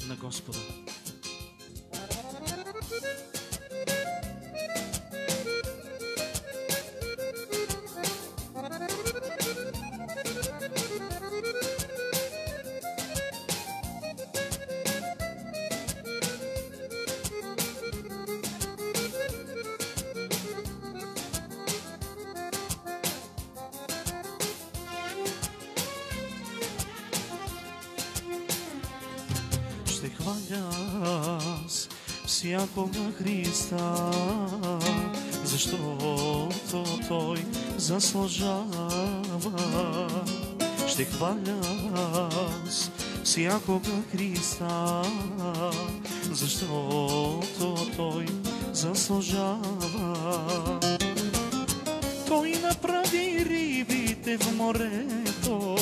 на Господа. Ще хваля аз всякога Христа, защото Той заслужава. Ще хваля аз всякога Христа, защото Той заслужава. Той направи рибите в морето,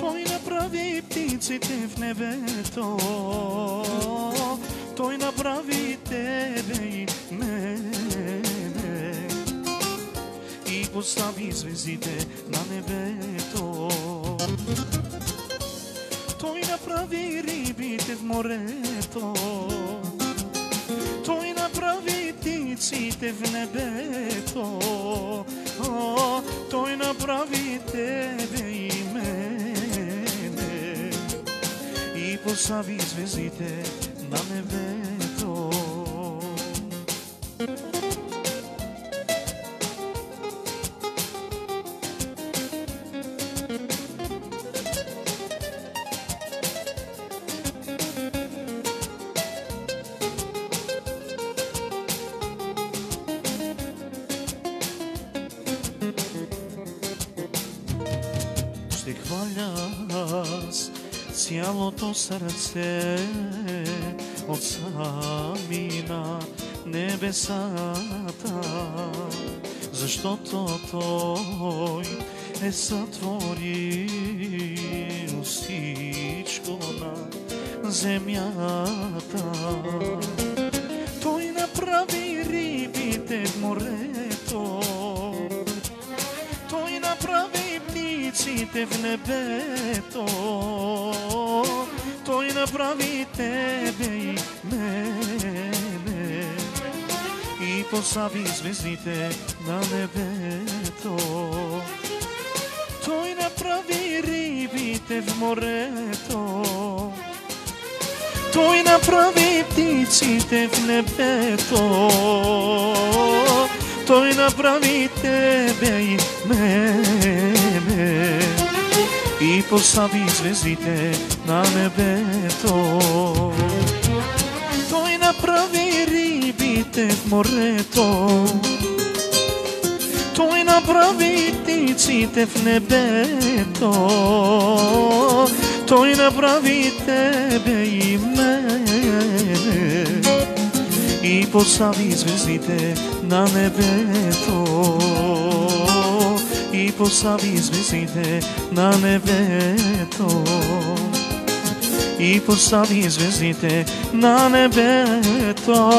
Той направи птиците в небето, Той направи тебе и мене и постави звездите на небето. Той направи рибите в морето, Той направи птиците в небето, Той направи тебе и мене и постави звездите на небето. Ще хваля аз цялото сърце от сами на небесата, защото Той е сътворил всичко на земята. Той направи рибите в морето, Той направи птиците в небето, Той направи тебе и мене и постави звездите на небето. Той направи рибите в морето, Той направи птиците в небето, Той направи тебе и мене и постави звездите на небето. Той направи рибите в морето, Той направи птиците в небето, Той направи тебе и мене и постави звездите на небето, и постави звездите на небето, и постави звездите на небето,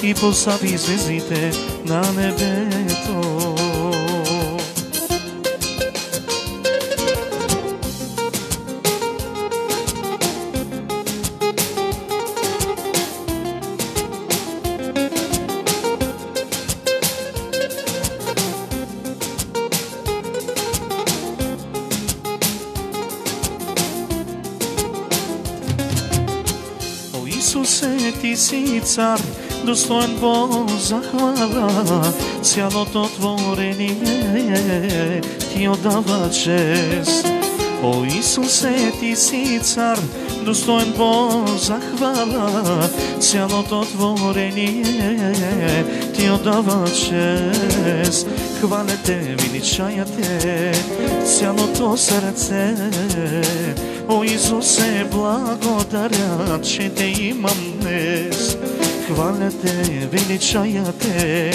и постави звездите на небето. Исусе, ти си цар, достоен Бог за хвала, цялото творение ти отдава чест. О, Исусе, ти си цар, достоен Бог за хвала, цялото творение ти отдава чест. Хваля те, величая те, цялото сърце. О, Исусе, благодаря, че те имам днес. Хваля те, величая те,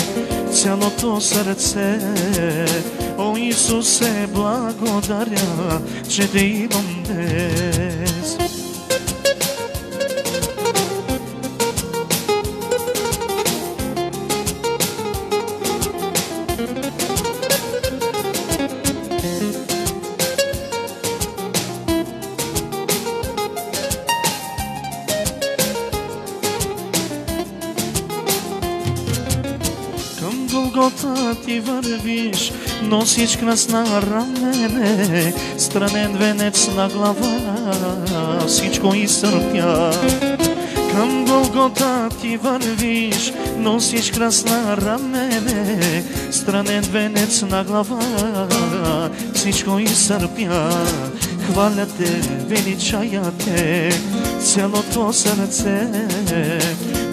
цялото сърце. О, Исусе, благодаря, че те имам днес. Голгота ти вървиш, носиш кръстна рамене, странен венец на глава, всичко изтърпя. Към Голгота ти вървиш, носиш кръстна рамене, странен венец на глава, всичко изтърпя. Хваля те, величая те, цялото сърце.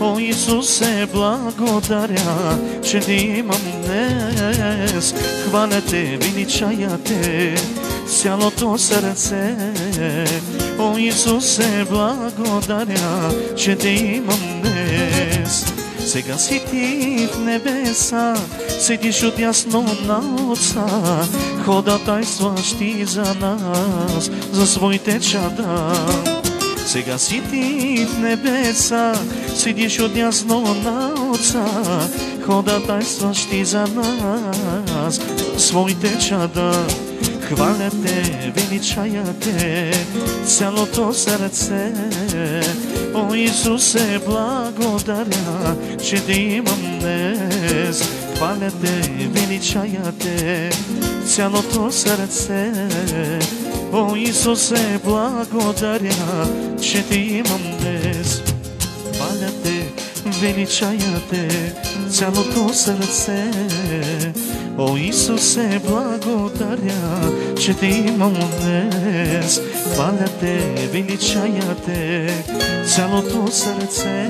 О, Исусе, благодаря, че те имам днес. Хваля те, величая те, цялото сърце. О, Исусе, благодаря, че те имам днес. Сега си ти в небеса, седиш отясно на Отца, ходатайстваш ти за нас, за своите чада. Сега си ти в небеса, седиш отясно на Отца, ходатайстваш ти за нас, за своите чада. Хваля те, величая те, цялото сърце. О, Исусе, благодаря, че те имам днес. Хваля те, величая те, цялото сърце. О, Исусе, благодаря, че те имам днес. Хваля те, величая те, цялото сърце. О, Исусе, благодаря, че те имам днес. Хваля те, величая те, цялото сърце.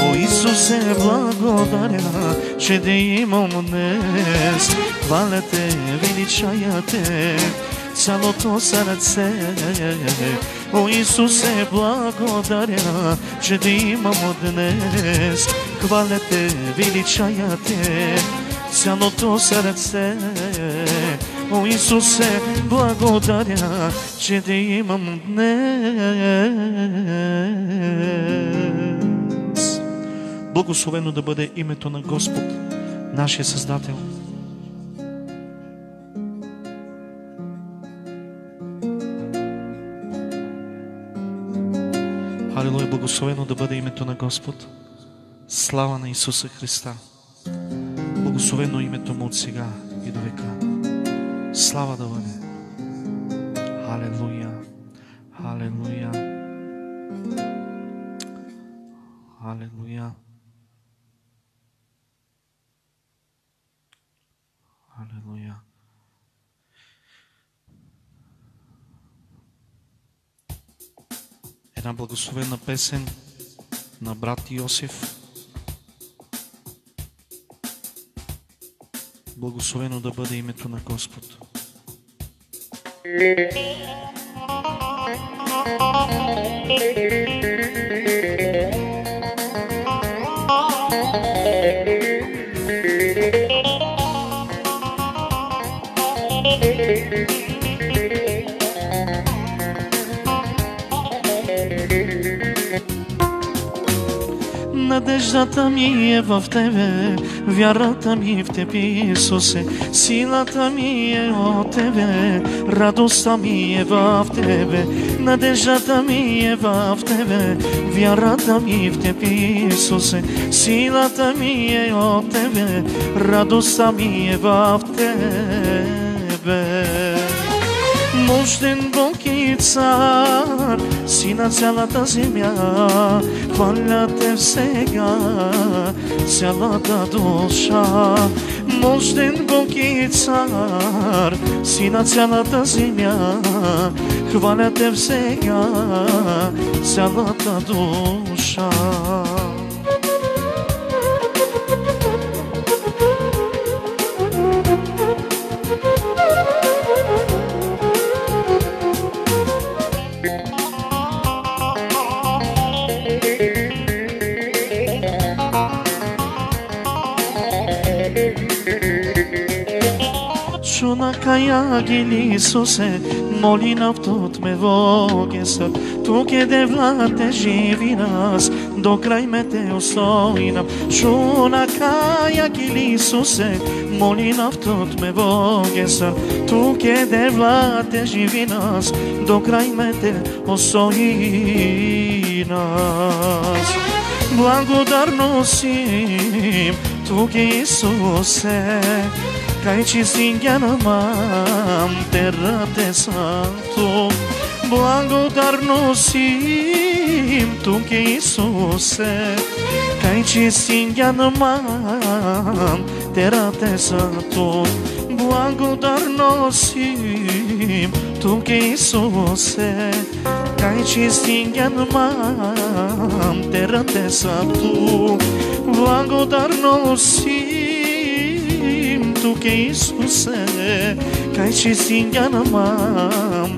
О, Исусе, благодаря, че те имам днес. Хваля те, величая те, цялото сърце. О, Исусе, благодаря, че те имам днес. Хваля те, величая те, цялото сърце. О, Исусе, благодаря, че те имам днес. Благословено да бъде името на Господ, нашия Създател. Халилуя, благословено да бъде името на Господ. Слава на Исуса Христа. Благословено името му от сега и до века. Слава да бъде. Халелуя. Халелуя. Халелуя. Халелуя. Една благословена песен на брат Йосиф. Благословено да бъде името на Господ. Надеждата ми е в Тебе, вярата ми в Теб, Исусе, силата ми е от Тебе, радостта ми е в Тебе, надеждата ми е в Тебе, вярата ми в Теб, Исусе, силата ми е от Тебе, радостта ми е в Тебе. Мощен Бог и цар, си на цялата земя, хваля Те сега, цялата душа. Мощен Бог и цар, си на цялата земя, хваля Те сега, цялата душа. Чунакая гили Исусе, моли навтот ме вогесът, тук е де влате живи нас, до край ме те устои нам. Чунакая гили Исусе, моли навтот ме вогесът, тук е де влате живи нас, до край ме те устои нас. Благодарност им тук Исусе, кай ci singhianamam terra te santo, благодарностим тук Исусе, кай ci singhianamam terra te santo, благодарностим тук Исусе, кай ci singhianamam terra te santo, благодарностим тук Исусе, кай ci singhianamam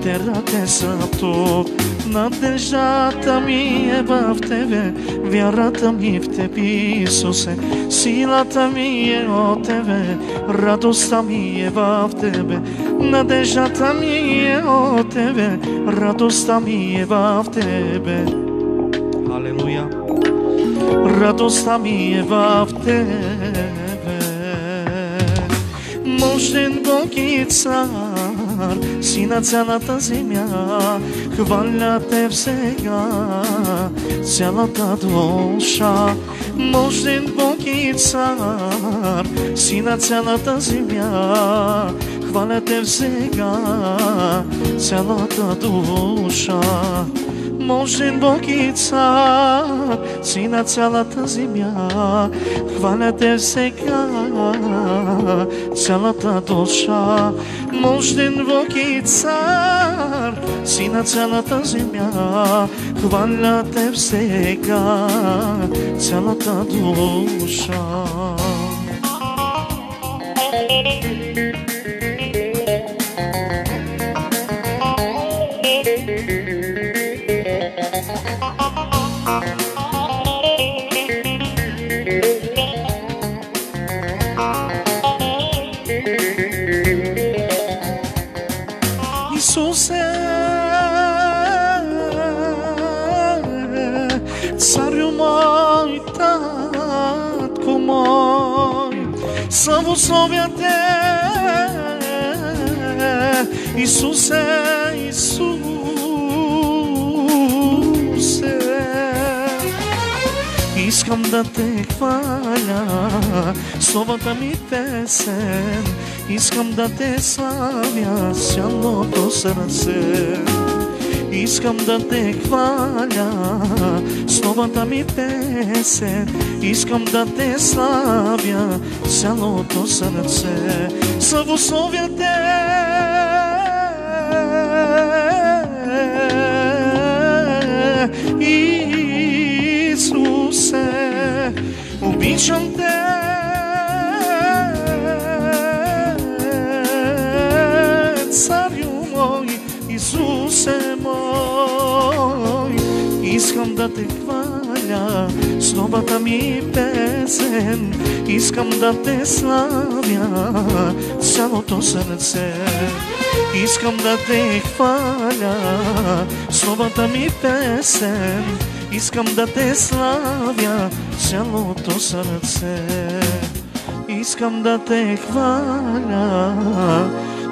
terra te santo. Надеждата ми е в Тебе, вярата ми в Тебе, Исусе, силата ми е от Тебе, радостта ми е в Тебе, надеждата ми е от Тебе, радостта ми е в Тебе. Алелуя! Радостта ми е в Тебе. Мощен Бог и Цар си на цялата земя, хваля Те всега цялата душа. Мощен Бог и Цар си на цялата земя, хваля Те всега цялата душа. Мощен Бог и Цар си на цялата земя, хваля Те всега цялата душа. Мощен Бог и Цар си на цялата земя, хваля Те всега цялата душа. Исусе, Царю мой, Татко мой, славословя Те, Исусе, Исусе. Искам да Те хваля, словата ми песен, искам да Те славя с цялото сърце. Искам да Те хваля, словата ми песен, искам да Те славя с цялото сърце. Славословя Те, Исусе, обичам Те, Царю мой, Исусе мой. Искам да Те хваля, словата ми песен, искам да Те славя с цялото сърце. Искам да Те хваля, словата ми песен, искам да Те славя с цялото сърце. Искам да Те хваля,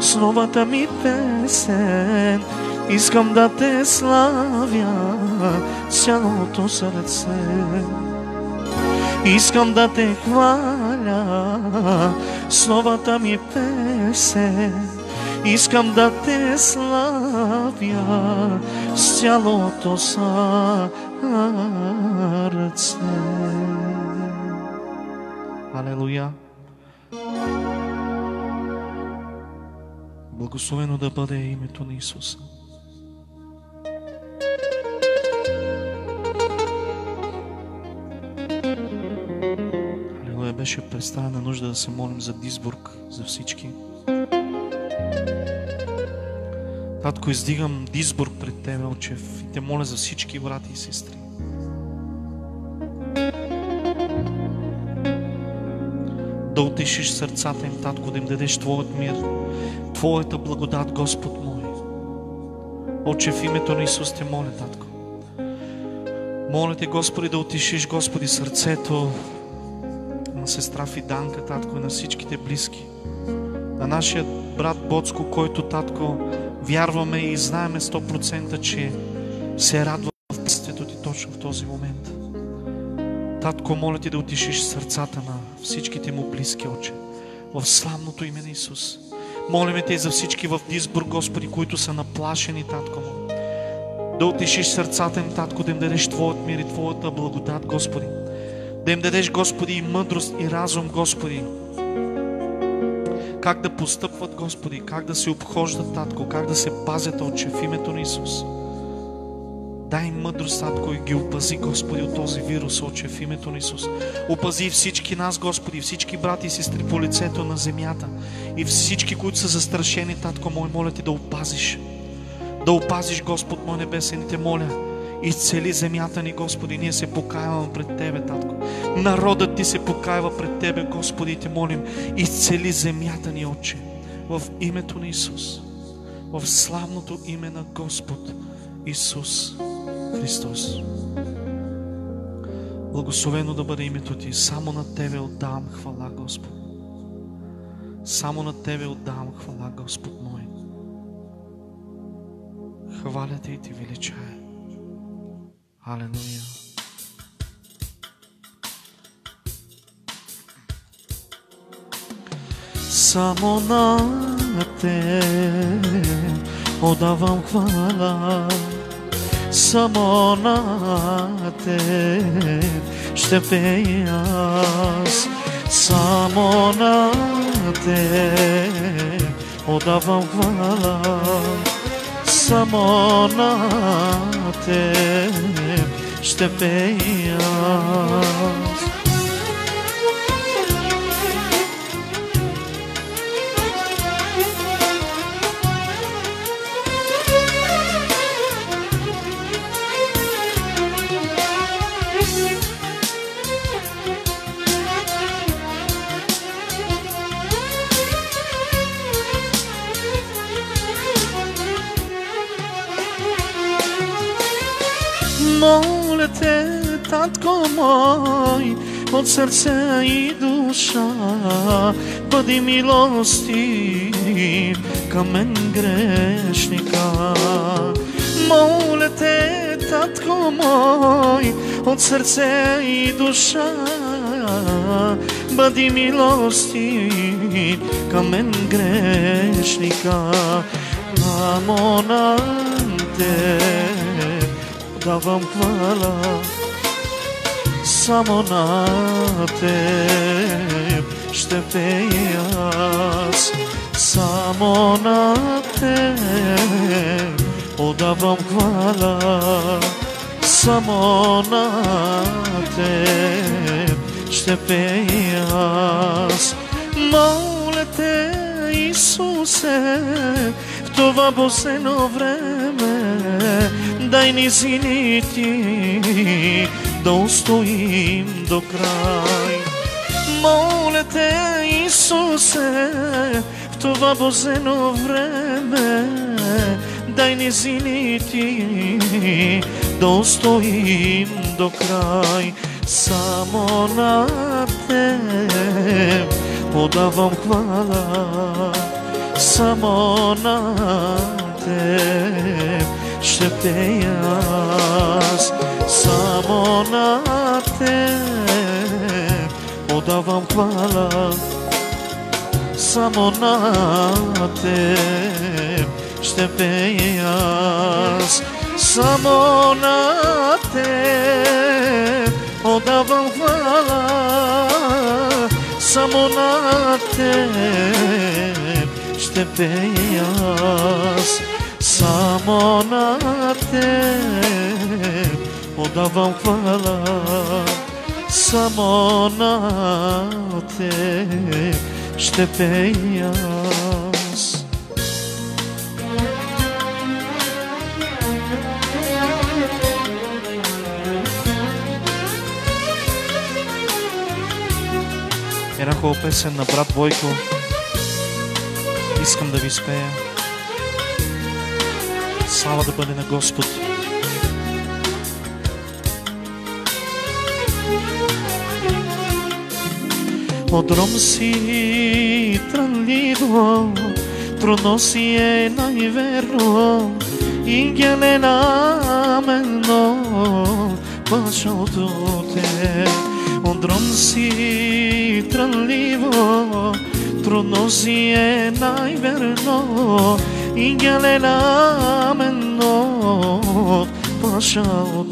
словата ми песен, искам да Те славя с цялото сърце. Искам да Те хваля, словата ми песен, искам да Те славя с цялото сърце. Алелуя! Благословено да бъде името на Исуса. Алелуя! Беше представена нужда да се молим за Дисбург, за всички. Татко, издигам Дисбург пред Тебе, Отче, и Те моля за всички брати и сестри. Да утешиш сърцата им, Татко, да им дадеш Твоят мир, Твоята благодат, Господ мой. Отче, в името на Исус Те моля, Татко. Моля Те, Господи, да утешиш, Господи, сърцето на сестра Фиданка, Татко, и на всичките близки. На нашия брат Боцко, който, Татко, вярваме и знаеме 100%, че се радва в присъствието Ти точно в този момент. Татко, моля Ти да утешиш сърцата на всичките му близки, Отче, в славното име на Исус. Молиме Те за всички в Дисбург, Господи, които са наплашени, Татко му. Да утешиш сърцата им, Татко, да им дадеш Твоят мир и Твоята благодат, Господи. Да им дадеш, Господи, и мъдрост и разум, Господи. Как да постъпват, Господи, как да се обхождат, Татко, как да се пазят, Отче, в името на Исус. Дай им мъдрост, Татко, и ги опази, Господи, от този вирус, Отче, в името на Исус. Опази всички нас, Господи, всички брати и сестри по лицето на земята и всички, които са застрашени, Татко мой, моля Ти да опазиш. Да опазиш, Господ мой небесен, и Те моля, изцели земята ни, Господи, ние се покаяваме пред Тебе, Татко. Народът Ти се покаява пред Тебе, Господи, и Те молим, изцели земята ни, Отче, в името на Исус, в славното име на Господ Исус Христос. Благословено да бъде името Ти. Само на Тебе отдавам хвала, Господ. Само на Тебе отдавам хвала, Господ мой. Хваля Те и Ти величая. Алелуя. Само на Те отдавам хвала. Само на Те ще пея аз. Само на Те отдавам хвала. Само на Те ще пея аз. Моля Те, Татко мой, от сърце и душа, бъди милостив към мен грешника. Моля Те, Татко мой, от сърце и душа, бъди милостив към мен грешника. Само на Те давам хвала, само на Теб ще пея аз. Само на Теб отдавам хвала, само на Теб ще пея аз. Моля Те, Исусе, в това босено време, дай ни сините да устоим до край. Моля Те, Исусе, в това босено време, дай ни сините да устоим до край. Само на Теб отдавам хвала, само на Теб ще пея аз. Само на Теб отдавам хвала, само на Теб ще пея аз. Само на Теб отдавам хвала, само на Теб ще пея аз. Само на Теб отдавам хвала, само на Теб ще пея аз. Една хубава песен на брат Бойко искам да ви спея. Слава да бъде на Господ. Отром си трънливо, трудно си е най-верно, и гелена менно, пашото Те. Mudrom si trănlivo, trudno si je najverno, Ingele lameno, paša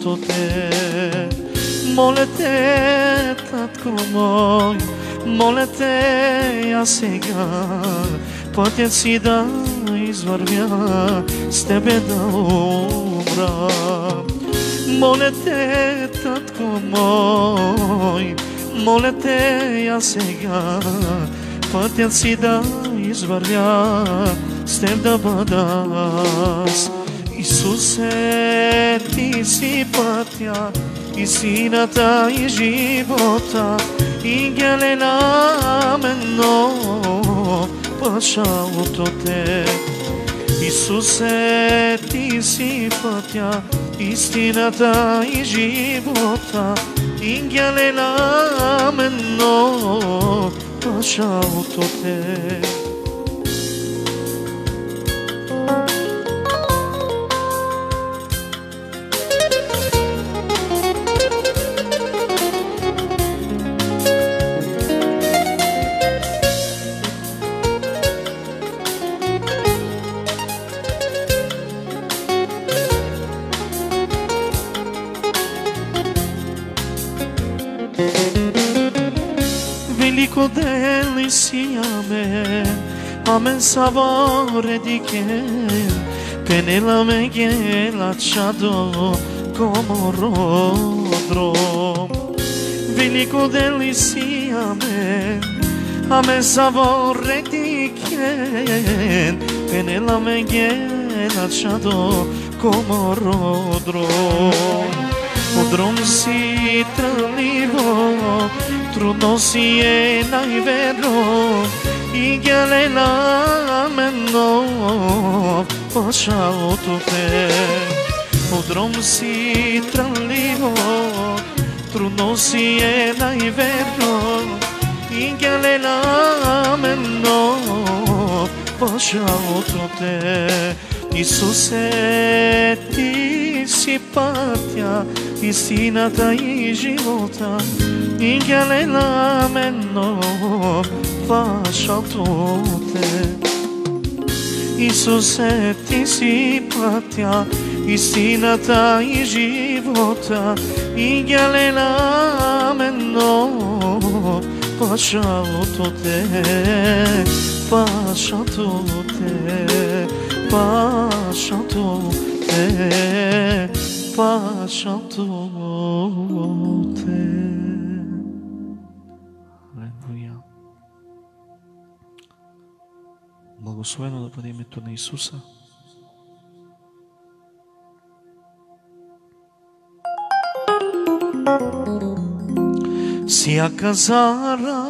to te. Mole te, tatko moj, mole te ja сега, pătjet si da izvarbja, s tebe da umram. Mole te, tatko moj, mole te ja сега, pătjet si da izvarbja, s tebe da badas. Isuse, ti si pătja, istiната и живота, Ingele lameno, pašaluto te. Isuse, ti si pătja, istiната и живота, Ingele lameno, pašaluto te. Veliko deli si amen, amen savore di che, penela me gela čado, como rodrom. Veliko deli si amen, amen savore di che, penela me gela čado, como rodrom. Odrom si trănlivo, trudno si je najverno, Ingele lameno, pašaluto te. Odrom si trănlivo, trudno si je najverno, Ingele lameno, pašaluto te. Isuse, ti si pătja, istiната и живота, Ingele lameno, pašaluto te. Isuse, ti si pătja, istiната и живота, Ingele lameno, pašaluto te, pašaluto te, pašaluto te, pašaluto te. Алелуя. Благословено да бъде името на Исуса. Всяка зара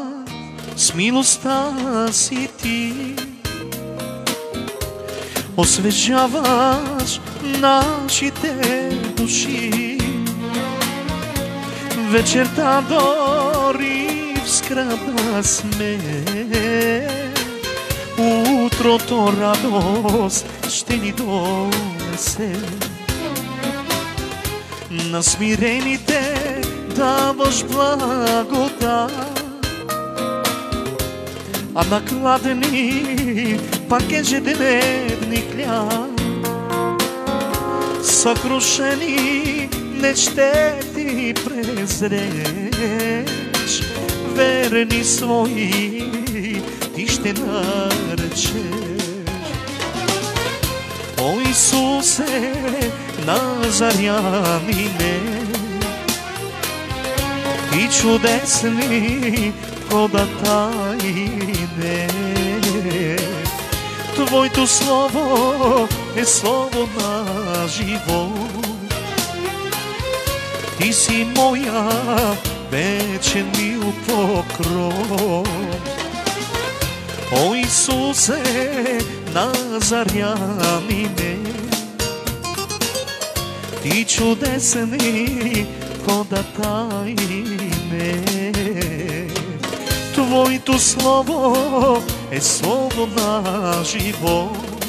с милостта си ти освежаваш нашите души. Вечерта дори в скръба сме, утрото радост ще ни донесе. На смирените даваш благодат, а на гладни пак ежедневни хляб. Съкрушени не ще ти презреш, верни свои ти ще наречеш. О Исусе, Назарянине, ти чудесни ходатайне. Твоето слово е слово на живот. Ти си моя вечен мил покров. О Исусе, Назарянине, ти чудесни ходатайне. Твоето слово е слово на живот.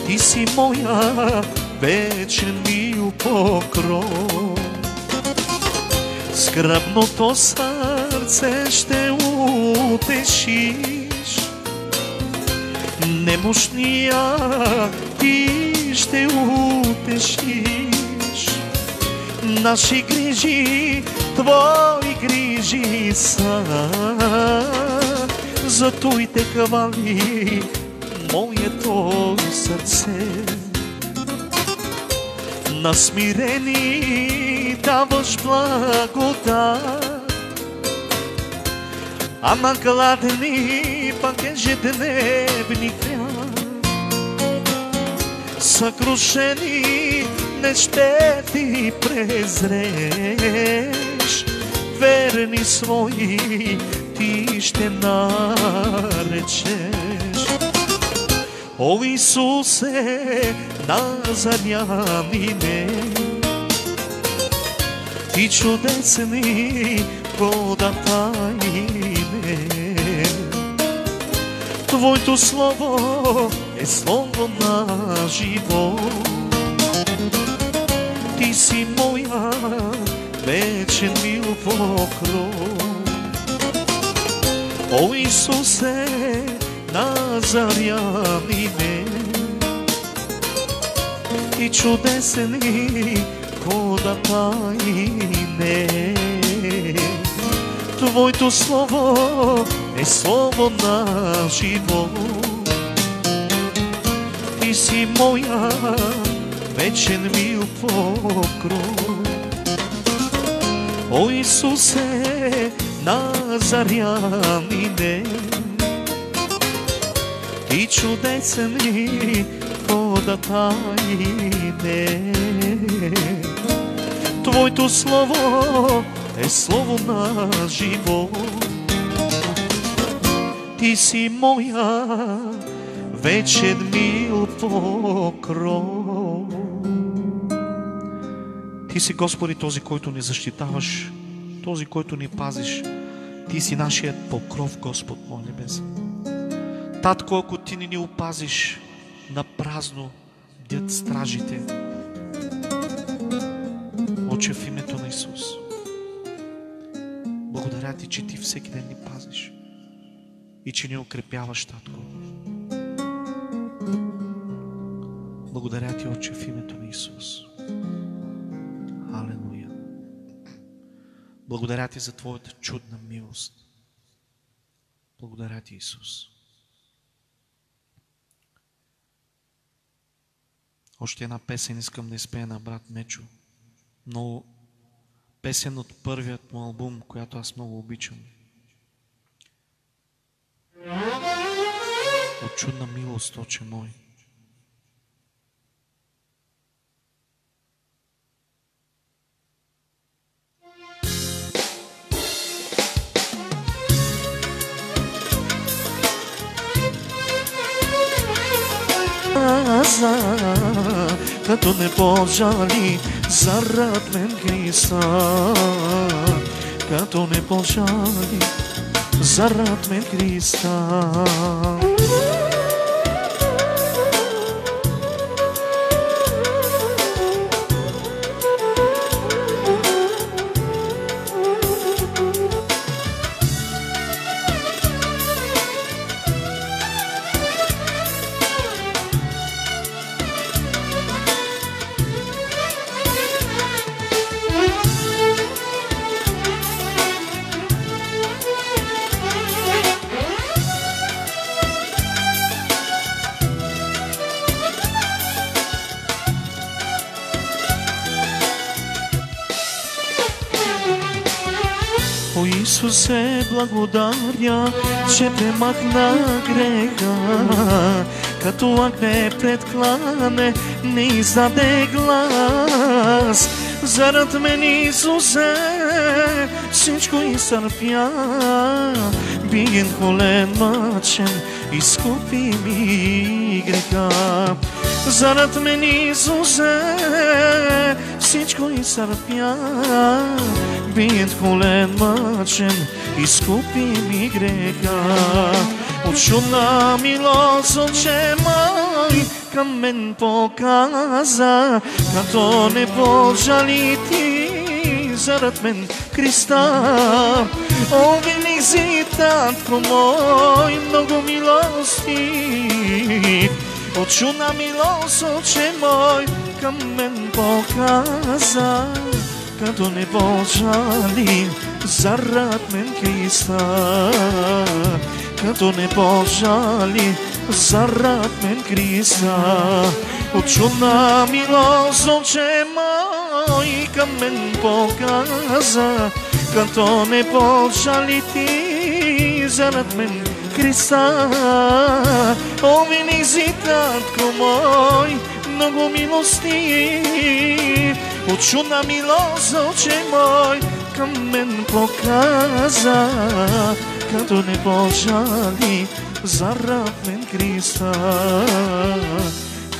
Ти си моя вечен мил покров. Зграбното сърце ще утешиш, немощния ти ще утешиш. Наши грижи, твои грижи са, зато и те хвали моето сърце. На смирени даваш благодат, а на гладни пак ежедневни хляб. Съкрушени не ще ти презреш, верни свои ти ще наречеш. О Исусе Назарянине, ти чудесни податайне. Твоето слово е слово на живот. Ти си моя вечен мил покров. О Исусе Назарянине, ти чудесни податайне. Твоето слово е слово на живот. Ти си моя вечен мил покров. О Исусе Назарянине, ти чудесни податайне. Твоето слово е слово на живот. Ти си моя вечен мил покров. Ти си, Господи, този, който ни защитаваш, този, който ни пазиш. Ти си нашият покров, Господ мой небесен. Татко, ако ти не ни опазиш, на празно бдят стражите. Отче, в името на Исус, благодаря ти, че ти всеки ден ни пазиш и че ни укрепяваш, Татко. Благодаря ти, Отче, в името на Исус. Алелуя. Благодаря ти за твоята чудна милост. Благодаря ти, Исус. Още една песен искам да изпея на брат Мечо. Но песен от първият му албум, която аз много обичам. От чудна милост, Отче мой. Като не пожали зарад мен Христа, като не пожали зарад мен Христа. О Исусе, благодаря, че премахна греха, като агне пред клане не издаде глас. Зарад мен Исусе всичко изтърпя, биен, холен, мъчен, изкупи ми греха. Зарад мен Исусе всичко изтърпя, биен, холен, мъчен, изкупи ми греха. От чудна милост, Отче мой, към мен показа, като не пожали ти зарад мен Христа. О, велик си, татко мой, много милости, от чудна милост, Отче мой, към мен показа, като не пожали зарад мен Христа, като не пожали зарад мен Христа. От чудна милост, Отче мой, към мен показа, като не пожали ти зарад мен Христа. О, велик си, татко мой, много милости, от чудна милост, Отче мой, към мен показа, като не пожали зарад мен Христа,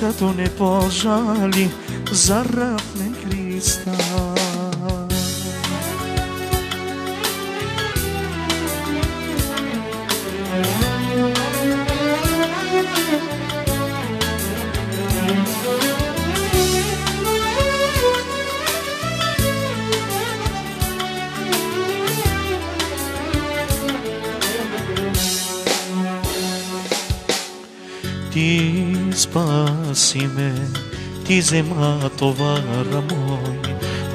като не пожали зарад мен Христа. Ти спаси ме, ти взема товара мой,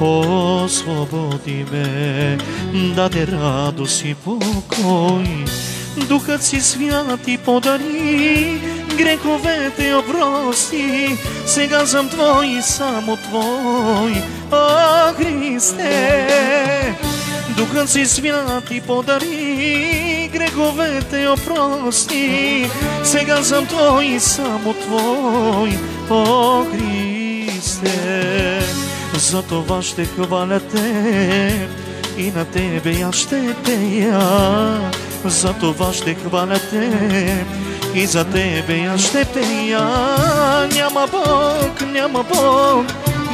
освободи ме, даде радост и покой. Духът си свят ти подари, греховете опрости, сега съм твой, само твой, о Христе. Духът си свят ти подари, греховете опрости, сега съм твой, само твой, о Христе. За това ще хваля те и на тебе аз ще пея, за това ще хваля те и за тебе аз ще пея. Няма Бог, няма Бог,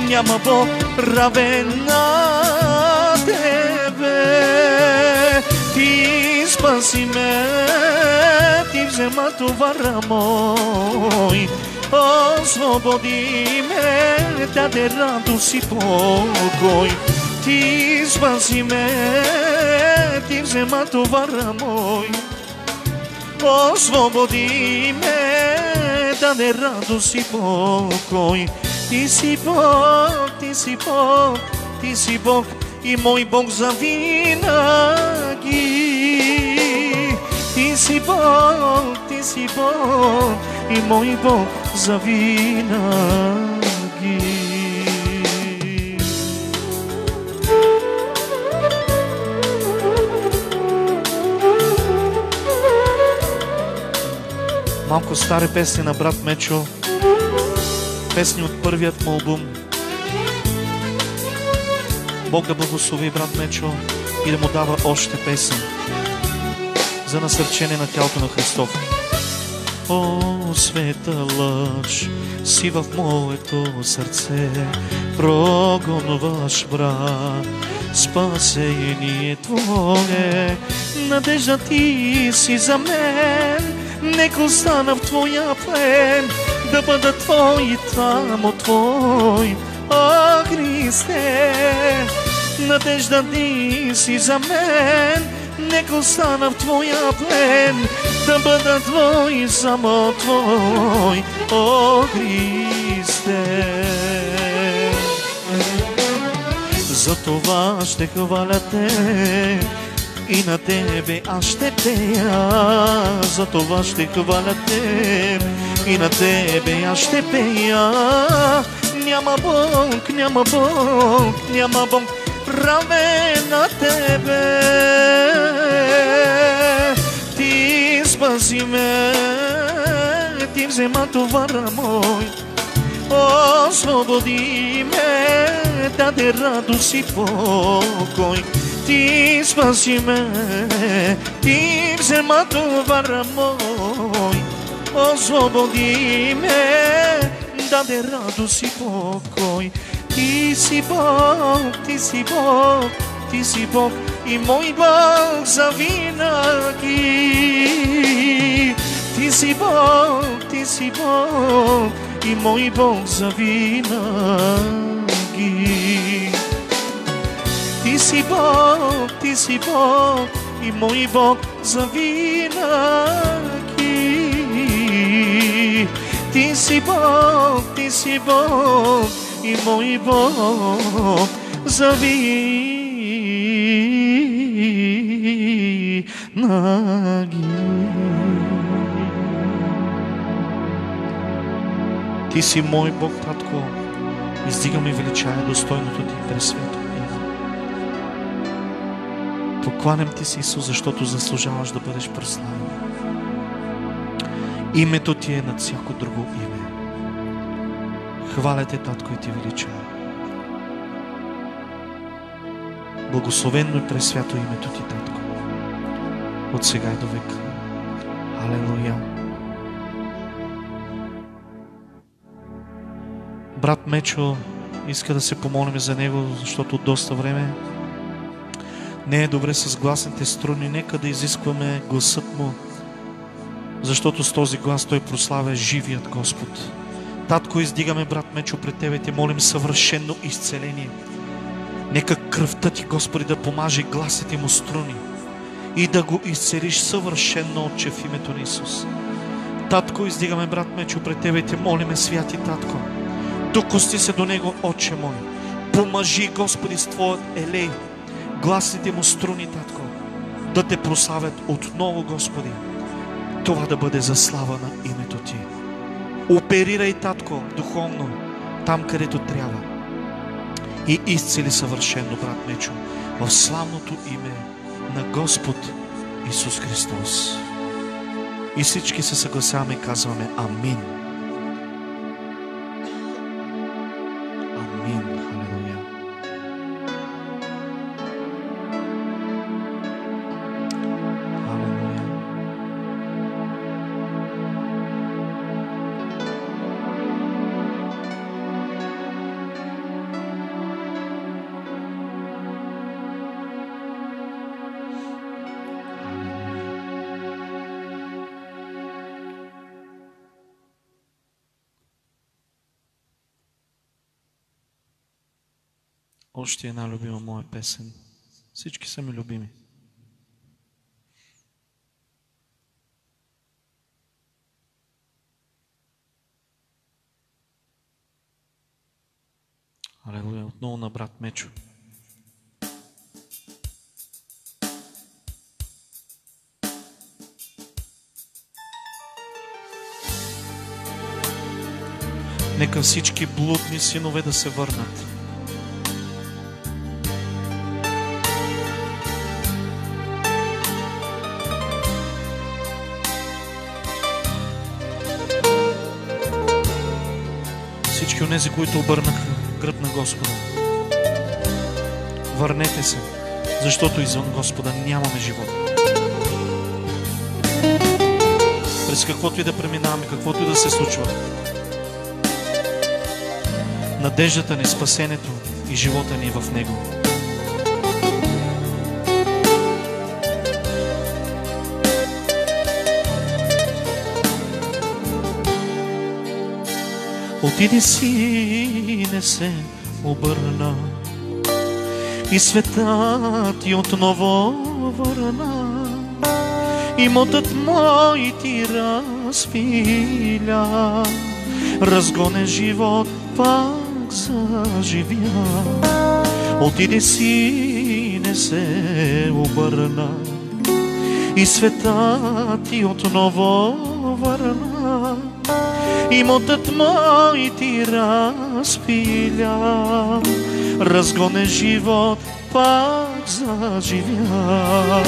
няма Бог равен на тебе. Ти спаси ме, ти взема товара мой, освободи ме, даде радост и покой. Ти спаси ме, ти взема товара мой, освободи ме, даде радост и покой. Ти си Бог, ти си Бог, ти си Бог и мой Бог завинаги. Ти си Бог, ти си Бог и мой Бог завинаги. Малко стари песни на брат Мечо, песни от първият му албум. Бог да благослови брат Мечо и да му дава още песни за насърчение на тялото на Христов. О, света лъж си в моето сърце, прогонваш брат, спасение Твое, надежда Ти си за мен. Нека остана в Твоя плен, да бъда Твой, само Твой, о Христе. Надежда Ти си за мен, нека остана в Твоя плен, да бъда Твой, само Твой, о Христе. За това ще хваля Те и на Тебе аз ще пея, за това ще хваля Те и на Тебе аз ще пея. Няма Бог, няма Бог, няма Бог равен на Тебе. Ти спаси ме, Ти взема товара мой, освободи ме, даде радост и покой. Ти спаси ме, Ти взема товара мой, освободи ме, даде радост и покой. Ти си Бог, Ти си Бог, Ти си Бог и мой Бог завинаги. Ти си Бог, Ти си Бог и мой Бог завинаги. Ти Ти си Бог и мой Бог завинаги. Ти си Бог и мой Бог завинаги. Ти си мой Бог, Татко, издигам и величая достойното Ти пресвято име. Покланям Ти си, Исус, защото заслужаваш да бъдеш прославен. Името Ти е над всяко друго име. Хваля Те, Татко, и Ти величая. Благословенно и пресвято името Ти, Татко, от сега и до века. Алелуя. Брат Мечо иска да се помолим за него, защото доста време не е добре с гласните струни. Нека да изискваме гласът му, защото с този глас той прославя живият Господ. Татко, издигаме брат Мечо пред Тебе и Те молим съвършено изцеление. Нека кръвта Ти, Господи, да помаже гласите му струни и да го изцелиш съвършено, Отче, в името на Исус. Татко, издигаме брат Мечо пред Тебе и Те молиме, святи Татко, докости се до него, Отче мой. Помажи, Господи, с Твоят елей гласните му струни, Татко, да Те прославят отново, Господи. Това да бъде за слава на името Ти. Оперирай, Татко, духовно, там където трябва. И изцели съвършено, брат Мечо, в славното име на Господ Исус Христос. И всички се съгласяваме и казваме Амин. Амин. Халелуя. Халелуя. Още една любима моя песен. Всички са ми любими. Алелуя. Отново на брат Мечо. Нека всички блудни синове да се върнат. Всички онези, които обърнаха гръб на Господа, върнете се, защото извън Господа нямаме живот. През каквото и да преминаваме, каквото и да се случва, надеждата ни, спасението и живота ни е в Него. Отиди си, не се обърна и светът ти отново върна. Имотът мой ти разпиля, разгонен живот пак заживя. Отиди си, не се обърна и светът ти отново върна. Имотът мой ти разпиля, разгонен живот пак заживя.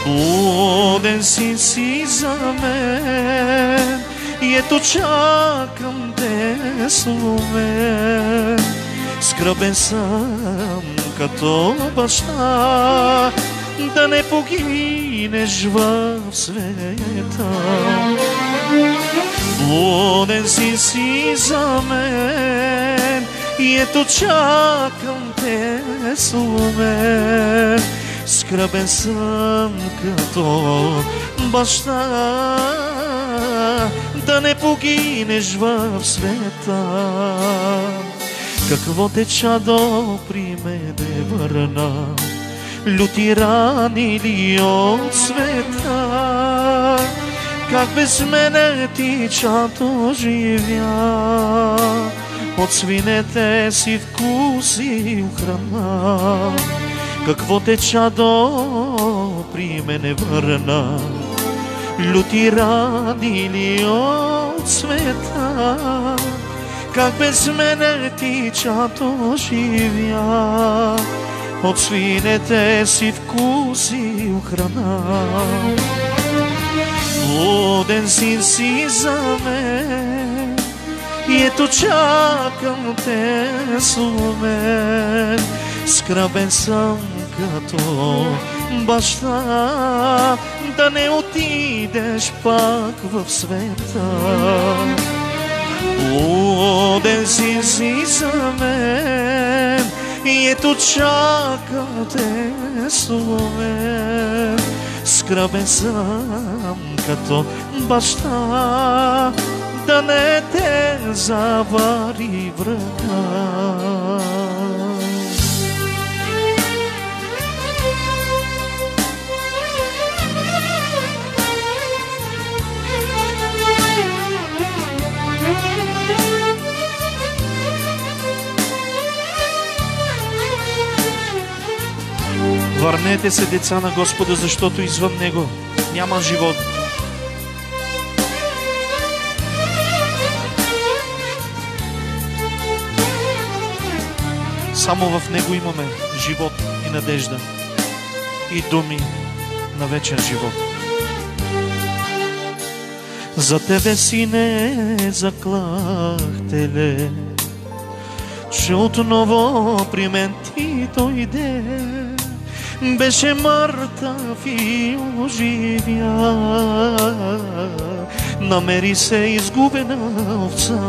Блуден си за мен и ето чакам те сломен. Скръбен съм като баща, да не погинеш в света. Блуден си за мен и ето чакам те сломен. Скръбен съм като баща, да не погинеш в света. Какво те чадо при мене върна, люти рани ли от света? Как без мене ти чадо живя, от свинете си вкуси храна. Какво те чадо при мене върна, люти рани ли от света? Как без мене ти чадо живя, от свинете си вкуси храна. Блуден син си за мен, и ето чакам те сломен. Скръбен съм като баща, да не отидеш пак в света. Блуден син си за мен, и ето чакам те сломен. Скръбен съм като баща, да не те завари врага. Върнете се, деца на Господа, защото извън Него няма живот. Само в Него имаме живот и надежда и думи на вечен живот. За тебе, сине, заклах теле, че отново при мен ти дойде. Беше мъртъв и оживя, намери се изгубена овца.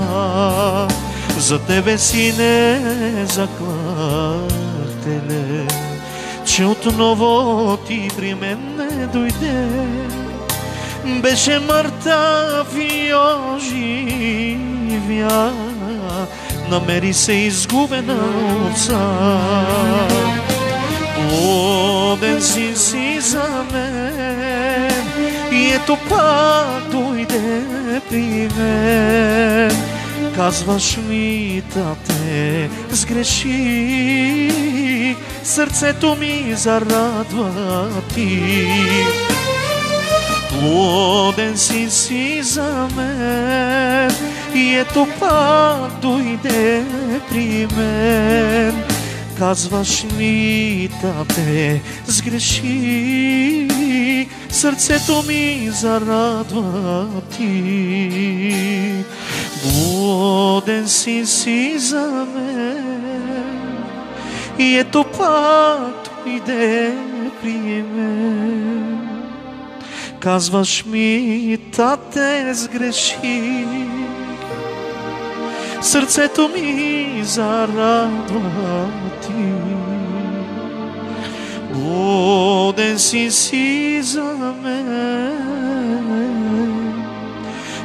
За тебе, сине, заклах теле, че отново ти при мен не дойде. Беше мъртъв и оживя, намери се изгубена овца. Блуден син си за мен, и ето пак дойде при мен. Казваш ми, тате, сгреших, сърцето ми зарадва ти. Блуден син си за мен, и ето пак дойде при мен. Казваш ми, тате, сгреших, сърцето ми зарадва ти. Блуден си за мен, и ето пак дойде при мен. Казваш ми, тате, сгреших, сърцето ми зарадва ти. Блуден си за мен,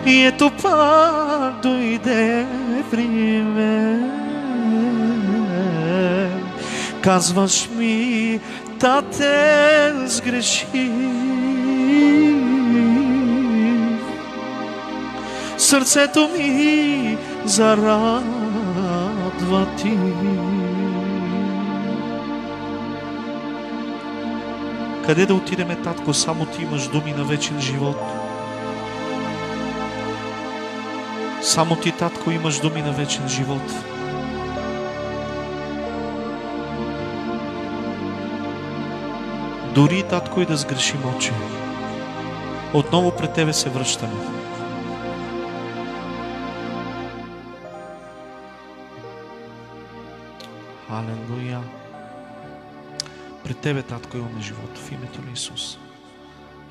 и ето пак дойде при мен. Казваш ми, тате, сгреших, сърцето ми зарадва ти. Къде да отидеме, татко? Само ти имаш думи на вечен живот. Само ти, татко, имаш думи на вечен живот. Дори, татко, и да сгрешим, Отче, отново пред тебе се връщаме. Алелуя! Пред тебе, татко, имаме живот в името на Исус.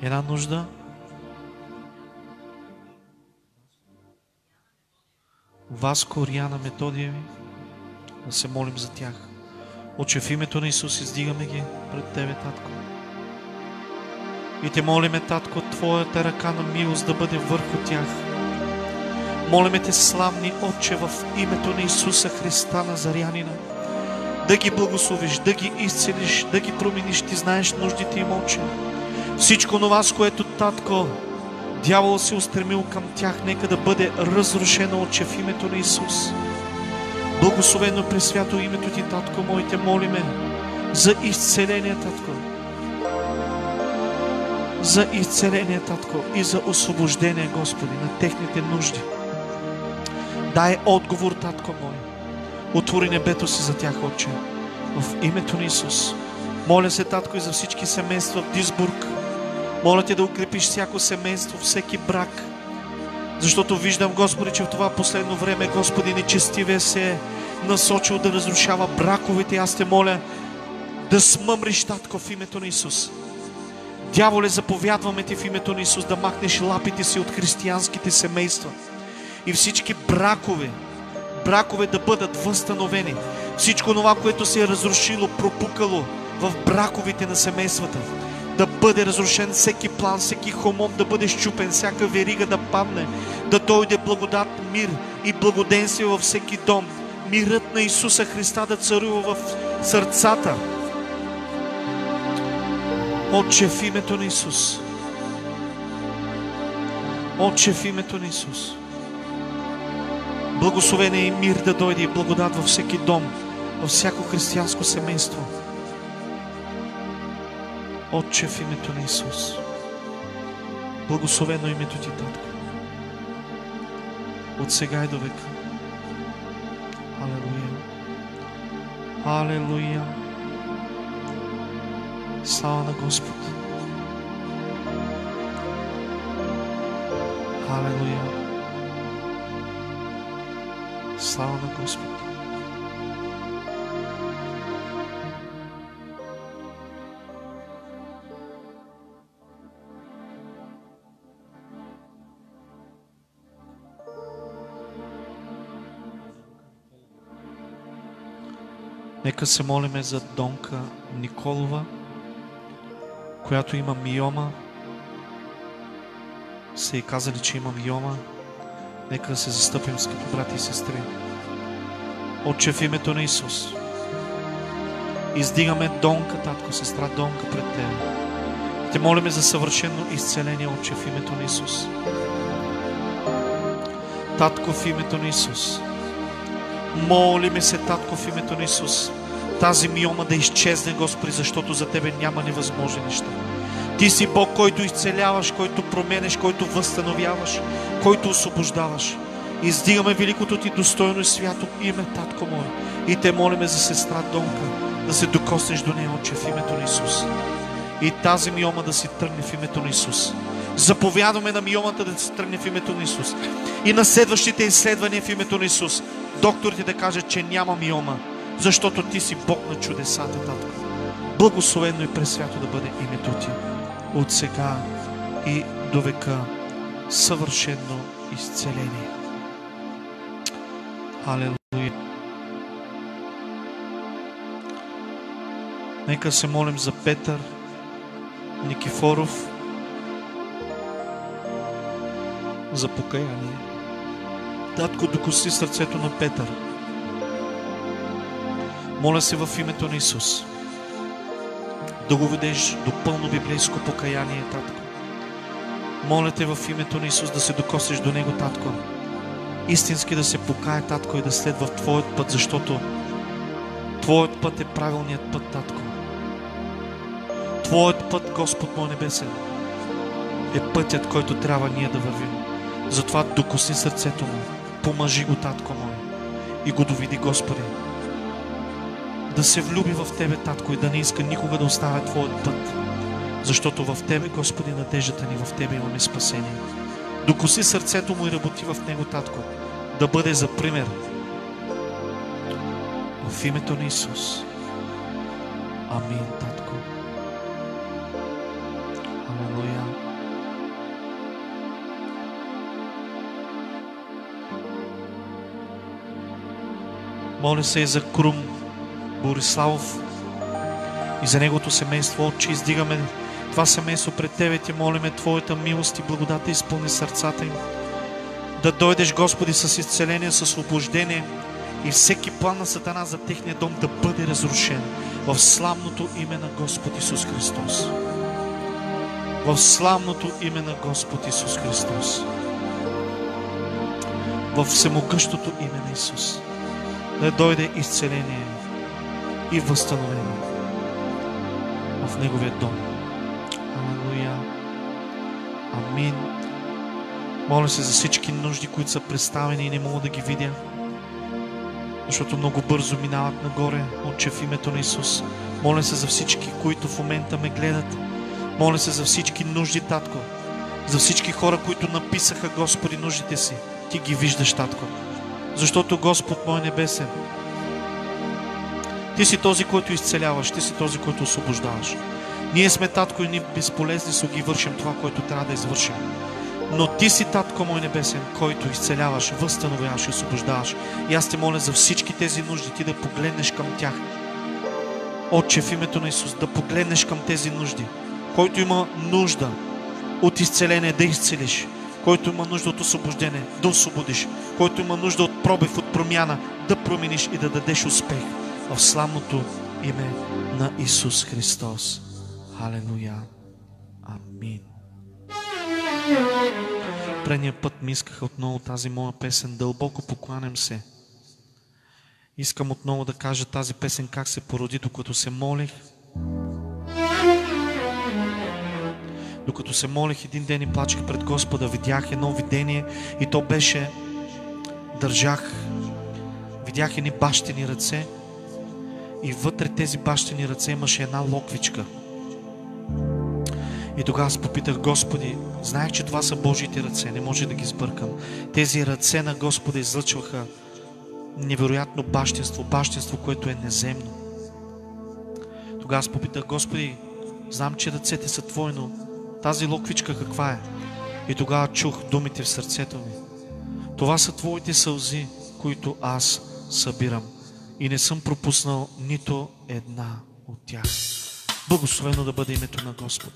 Една нужда. Васко, Риана, Методиеви, да се молим за тях. Отче, в името на Исус издигаме ги пред тебе, татко. И те молиме, татко, твоята ръка на милост да бъде върху тях. Молиме Те, славни Отче, в името на Исуса Христа Назарянина, да ги благословиш, да ги изцелиш, да ги промениш. Ти знаеш нуждите им, Отче. Всичко това, с което, Татко, дявол се устремил към тях, нека да бъде разрушено, Отче, в името на Исус. Благословено пресвято името Ти, Татко мой, Те молиме за изцеление, Татко. За изцеление, Татко, и за освобождение, Господи, на техните нужди. Дай отговор, Татко мой. Отвори небето си за тях, Отче, в името на Исус. Моля се, Татко, и за всички семейства в Дисбург. Моля Те да укрепиш всяко семейство, всеки брак. Защото виждам, Господи, че в това последно време, Господи, нечестивия се е насочил да разрушава браковете. Аз Те моля да смъмриш, Татко, в името на Исус. Дяволе, заповядваме Ти в името на Исус да махнеш лапите си от християнските семейства. И всички бракове да бъдат възстановени. Всичко това, което се е разрушило, пропукало в браковите на семействата, да бъде разрушен всеки план, всеки хомон да бъде счупен, всяка верига да падне, да дойде благодат, мир и благоденствие във всеки дом. Мирът на Исуса Христа да царува в сърцата. Отче, в името на Исус. Отче, в името на Исус. Благословение и мир да дойде и благодат във всеки дом, във всяко християнско семейство. Отче, в името на Исус. Благословено името Ти, Татко. От сега и до века. Алелуя. Алелуя. Слава на Господ. Алелуя. Слава на Господ. Нека се молиме за Донка Николова, която има миома. Се е казали, че има миома. Нека да се застъпим, скъпи брати и сестри. Отче, в името на Исус, издигаме Донка, Татко, сестра Донка, пред Тебе. Те молиме за съвършено изцеление, Отче, в името на Исус. Татко, в името на Исус. Молиме се, Татко, в името на Исус. Тази миома да изчезне, Господи, защото за Тебе няма невъзможни неща. Ти си Бог, който изцеляваш, който променеш, който възстановяваш, който освобождаваш. Издигаме великото Ти достойно и свято име, Татко мой. И Те молиме за сестра Донка, да се докоснеш до нея, Отче, в името на Исус. И тази миома да си тръгне в името на Исус. Заповядаме на миомата да се тръгне в името на Исус. И на следващите изследвания в името на Исус докторите да кажат, че няма миома, защото Ти си Бог на чудесата, Татко. Благословено и пресвято да бъде името Ти от сега и до века. Съвършено изцеление. Алелуя. Нека се молим за Петър Никифоров, за покаяние. Татко, докосни сърцето на Петър. Моля се в името на Исус да го ведеш до пълно библейско покаяние, Татко. Моля Те в името на Исус да се докоснеш до него, Татко. Истински да се покае, Татко, и да следва в Твоят път, защото Твоят път е правилният път, Татко. Твоят път, Господ мой небесен, е пътят, който трябва ние да вървим. Затова докосни сърцето му, помажи го, Татко мой, и го доведи, Господи. Да се влюби в Тебе, Татко, и да не иска никога да оставя Твоят път. Защото в Тебе, Господи, надеждата ни, в Тебе имаме спасение. Докоси сърцето му и работи в него, Татко, да бъде за пример. В името на Исус. Амин, Татко. Алелуя. Моля се и за Крум Бориславов и за неговото семейство, Отче, издигаме това семейство пред Тебе, Ти молиме Твоята милост и благодат да изпълни сърцата им, Да дойдеш, Господи, с изцеление, с освобождение и всеки план на Сатана за техния дом да бъде разрушен в славното име на Господ Исус Христос. В славното име на Господ Исус Христос. В всемогъщото име на Исус. Да дойде изцеление и възстановение в Неговия дом. Алелуя. Амин. Моля се за всички нужди, които са представени и не мога да ги видя, защото много бързо минават нагоре, Отче, в името на Исус. Моля се за всички, които в момента ме гледат. Моля се за всички нужди, Татко. За всички хора, които написаха, Господи, нуждите си. Ти ги виждаш, Татко. Защото, Господ мой небесен, Ти си този, който изцеляваш. Ти си този, който освобождаваш. Ние сме, Татко, и ние безполезни са ги вършим това, което трябва да извършим. Но Ти си, Татко мой небесен, който изцеляваш, възстановяваш и освобождаваш. И аз Те моля за всички тези нужди, Ти да погледнеш към тях. Отче, в името на Исус, да погледнеш към тези нужди. Който има нужда от изцеление, да изцелиш. Който има нужда от освобождение, да освободиш. Който има нужда от пробив, от промяна, да промениш и да дадеш успех в славното име на Исус Христос. Халелуя. Амин. Предния път ми искаха отново тази моя песен. Дълбоко покланям се. Искам отново да кажа тази песен как се породи, докато се молих. Докато се молих един ден и плачех пред Господа, видях едно видение и то беше, видях едни бащени ръце и вътре тези бащени ръце имаше една локвичка. И тогава аз попитах, Господи, знаех, че това са Божиите ръце, не може да ги сбъркам. Тези ръце на Господа излъчваха невероятно бащинство, което е неземно. Тогава аз попитах, Господи, знам, че ръцете са Твои, но тази локвичка каква е? И тогава чух думите в сърцето ми. Това са Твоите сълзи, които аз събирам. И не съм пропуснал нито една от тях. Благословено да бъде името на Господ.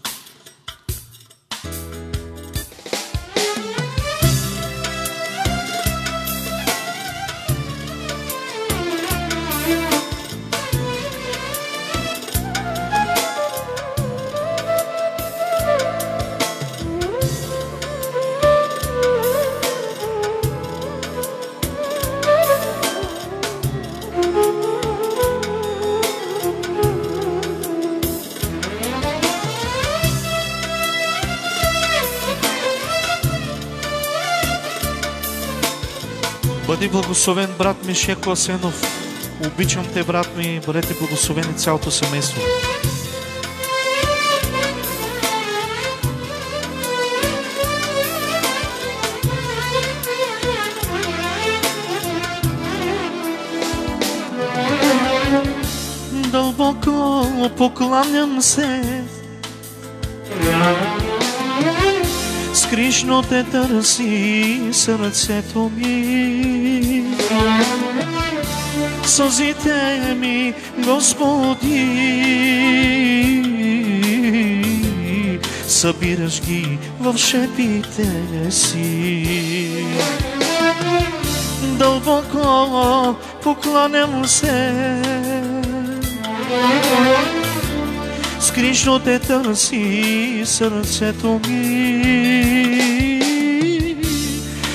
Бъди благословен, брат Мишеко Асенов. Обичам те, брат ми. Бъдете благословени цялото семейство. Дълбоко покланям се, скришно те търси сърцето ми. Сълзите ми, Господи, събираш ги в шепите си. Дълбоко покланям се, скришно те търси сърцето ми.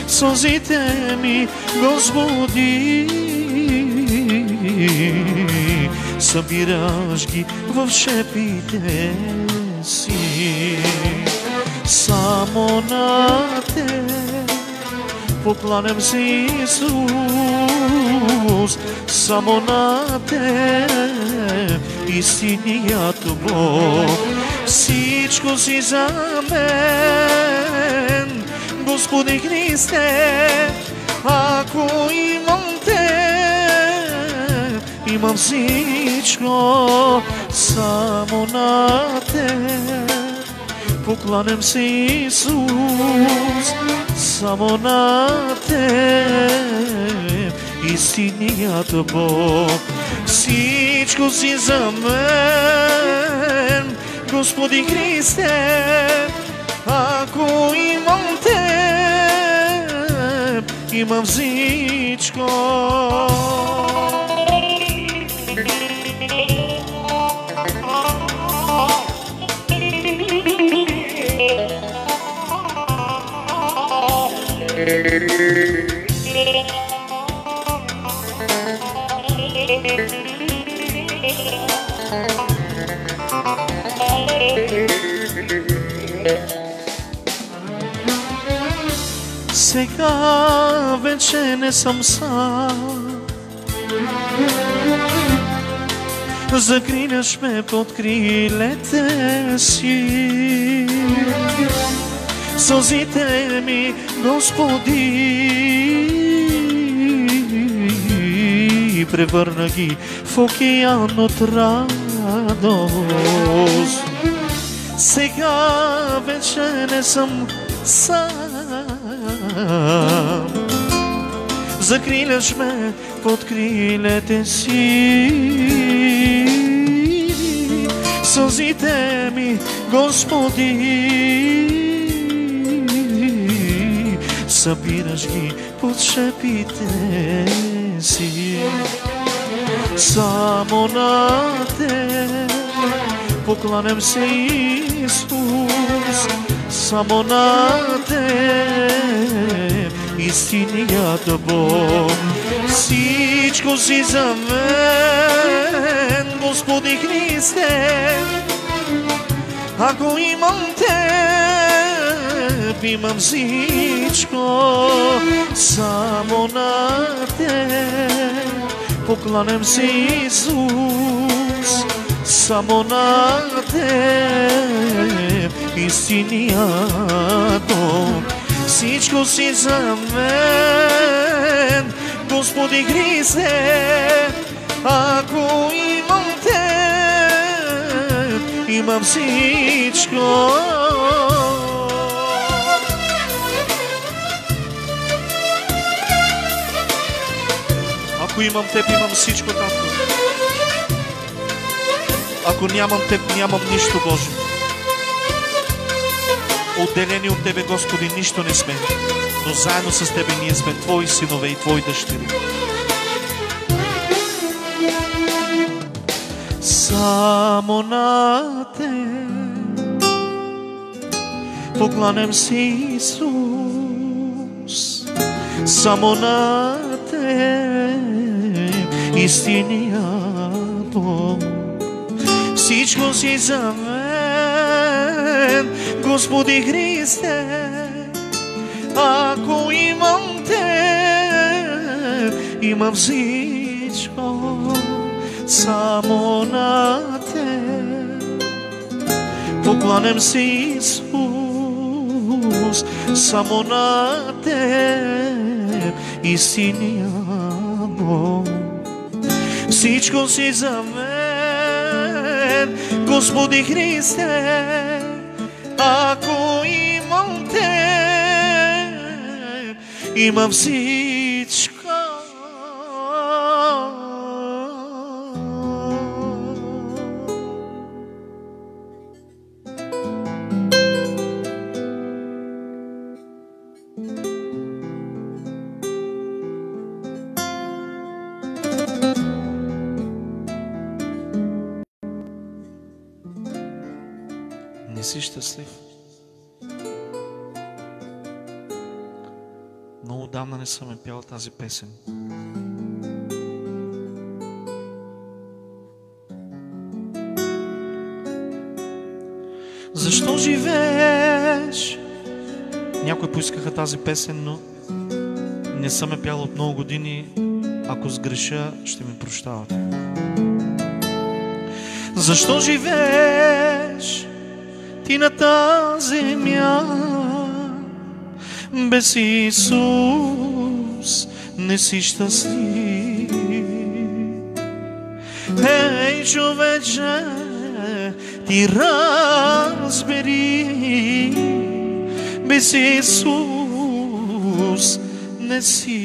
Сълзите ми, Господи, събираш ги в шепите си. Само на те покланям се, Исус, само на те, истинният Бог. Всичко си за мен, Господи Христе, ако имам те, имам всичко, само на те покланям се, Исус, само на те, истинният Бог. Всичко си за мен, Господи Христе, ако имам те, имам всичко. Сега вече не съм сам, закриляш ме под крилете си. Сълзите ми, Господи, превърна ги в океан от радост. Сега вече не съм сам, закриляш ме под крилете си. Сълзите ми, Господи, събираш ги под шепите си. Само на Те покланям се, Исус, само на Те, истинният Бог. Всичко си за мен, Господи Христе, ако имам Теб, имам всичко. Само на Теб покланям се, Исус, само на Теб, истинният Бог. Всичко си за мен, Господи Христе, ако имам Теб, имам всичко. Ако имам Теб, имам всичко, Татко. Ако нямам Теб, нямам нищо, Боже. Отделени от Тебе, Господи, нищо не сме, но заедно с Тебе ние сме Твои синове и Твои дъщери. Само на Теб покланям се, Исус, само на Теб, истинният Бог. Всичко си за мен, Господи Христе, ако имам Теб, имам всичко. Само на Теб покланям се, Исус, само на Теб, истинният Бог. Всичко си за мен, Господи Христе, ако имам Теб, имам всичко. Не си щастлив. Много отдавна не съм пял тази песен. Защо живееш? Някои поискаха тази песен, но не съм пял от много години. Ако сгреша, ще ми прощавате. Защо живееш ти на тази земя? Без Исус не си щастлив. Ей, човече, ти разбери, без Исус не си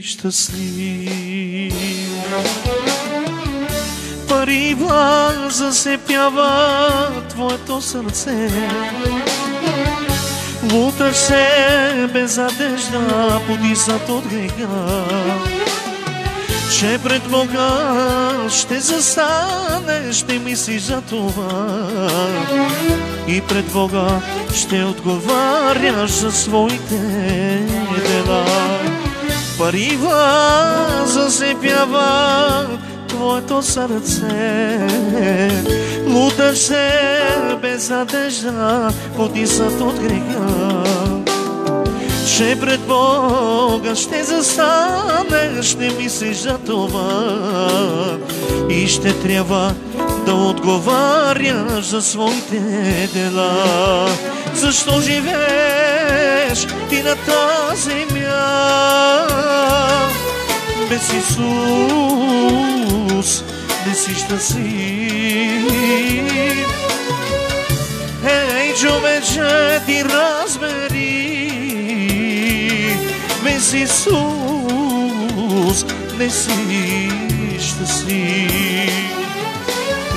щастлив. Пари влак засепява твоето сърце, Луташ се без надежда, подиснат от греха, че пред Бога ще застанеш, ще мислиш за това и пред Бога ще отговаряш за своите дела. Парива засипява твоето сърце, луташ се без надежда, потиснат от греха, че пред Бога ще застанеш, ще мислиш за това и ще трябва да отговаряш за своите дела. Защо живееш ти на тази земя? Без Исус не си щастлив. Ей, човече, ти разбери, без Исус не си щастлив.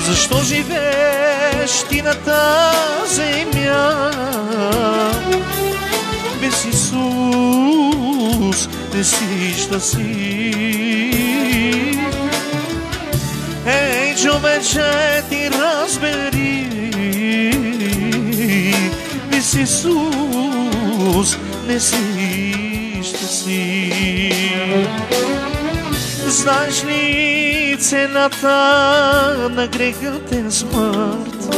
Защо живееш ти на тази земя? Без Исус не си щастлив. Ей, човече, ти разбери, без Исус не си щастлив. Знаеш ли, цената на грехът е смърт,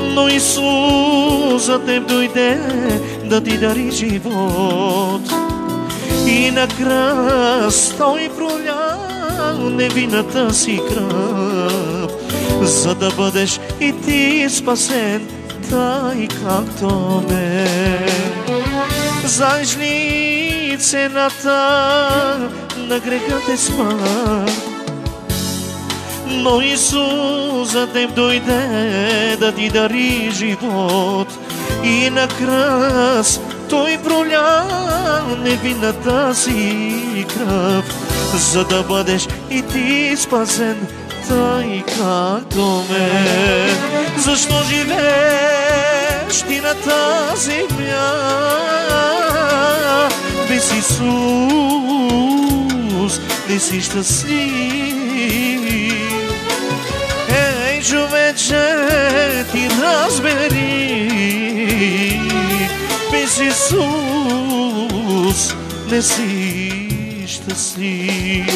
но Исус за теб дойде да ти дари живот. И на кръст Той проля невинната си кръв, за да бъдеш и ти спасен, тъй както мен. Знаеш ли, цената на грехът е смърт, но Исус за теб дойде да ти дари живот. И на кръст Той проля невинната си кръв, за да бъдеш и ти спасен, тъй както мен. Защо живееш ти на тази земя? Без Исус не си щастлив. Ей, човече, ти разбери, без Исус не си щастлив.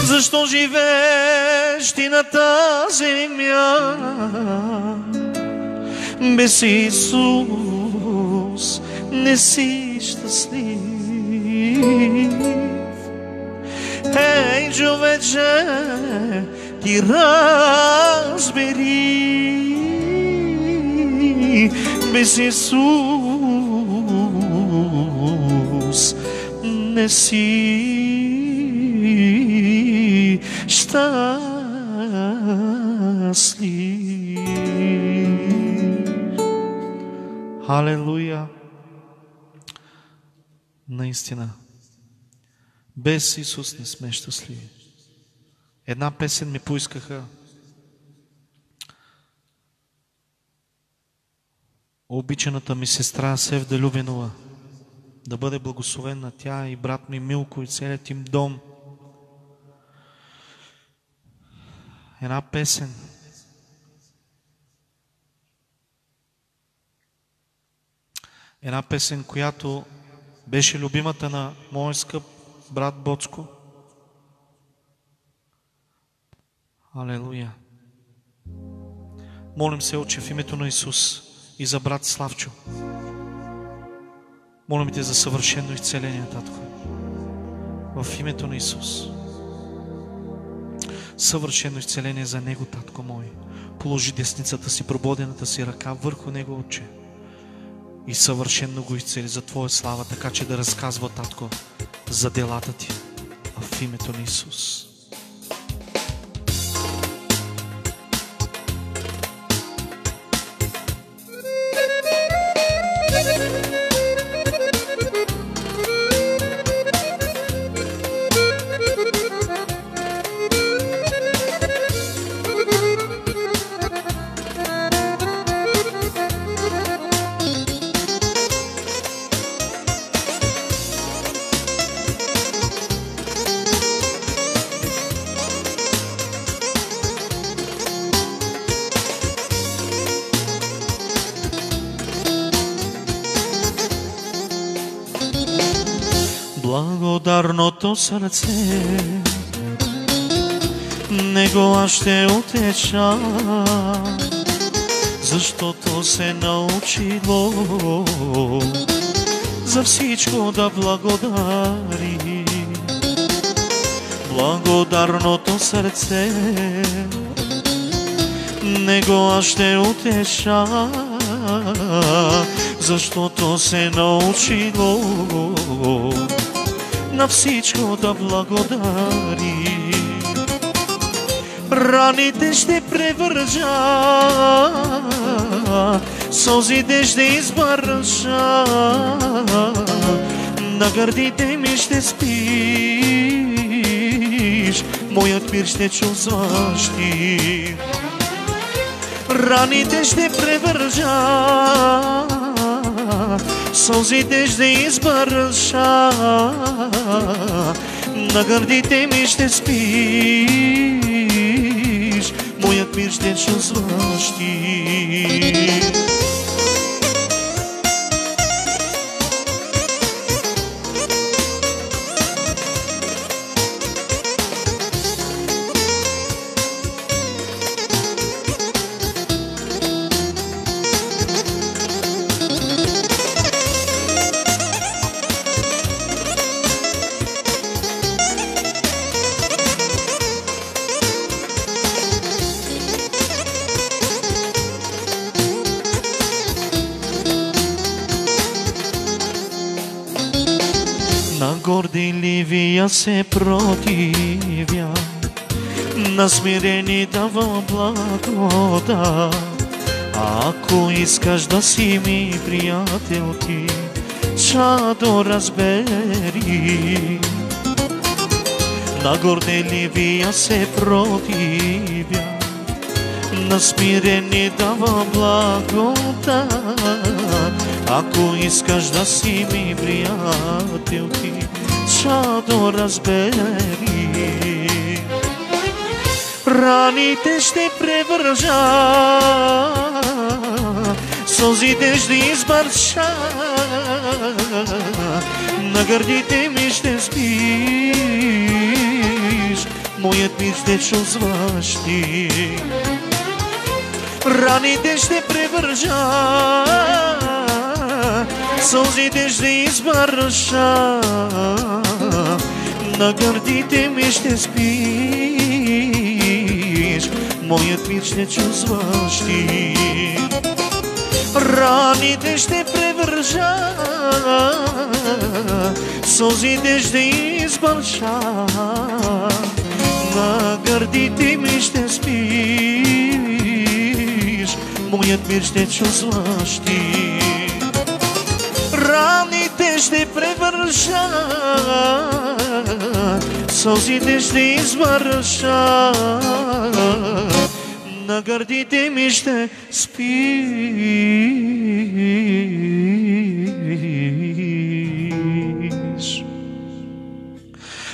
Защо живееш ти на тази земя? Без Исус не си щастлив. Ей, човече, ти разбери, без Исус не си щастлив. Халелуя! Наистина, без Исус не сме щастливи. Една песен ми поискаха. Обичаната ми сестра Севда Любенова, да бъде благословена тя и брат ми Милко и целият им дом. Една песен. Една песен, която беше любимата на моя скъп брат Боцко. Алелуя! Молим се, Отче, в името на Исус и за брат Славчо. Молим Те за съвършено изцеление, Татко. В името на Исус. Съвършено изцеление за него, Татко мой. Положи десницата си, прободената си ръка върху него, Отче. И съвършено го изцели за Твоя слава, така че да разказва, Татко, за делата Ти. В името на Исус. благодарното сърце, него аз ще утешам, защото се научило за всичко да благодари. Благодарното сърце, него аз ще утешам, защото се научило на всичко да благодари. Раните ще превържа, сълзите ще избърша, на гърдите ми ще спиш, моят мир ще чувстваш ти. Раните ще превържа, сълзите ще избърша, на гърдите ми ще спиш, моят мир ще чувстваш ти. На горделивия се противя, на смирени дава благода. Ако искаш да си ми приятел ти, чадо разбери. На горделивия се противя, на смирени дава благода. Ако искаш да си ми приятел ти, чадо разбери. Раните ще превържа, сълзите ще избърша, на гърдите ми ще спиш, моят мир ще чувстваш ти. Раните ще превържа, сълзите ще избърша, на гърдите ми ще спиш, моят мир ще чувстваш ти. Раните ще превържа, сълзите ще избърша, на гърдите ми ще спиш, моят мир ще чувстваш ти. Раните ще превърша, сълзите ще извърша, на гърдите ми ще спиш.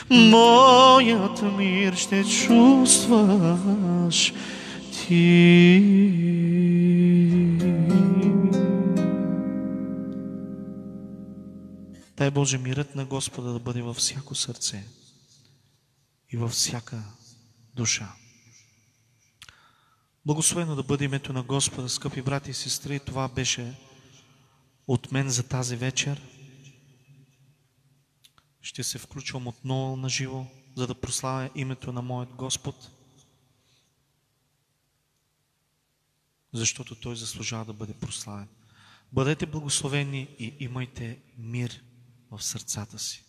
Моят мир ще чувстваш ти. Дай Боже мирът на Господа да бъде във всяко сърце и във всяка душа. Благословено да бъде името на Господа, скъпи брати и сестри. Това беше от мен за тази вечер. Ще се включвам отново на живо, за да прославя името на моят Господ, защото Той заслужава да бъде прославен. Бъдете благословени и имайте мир в сърцата си.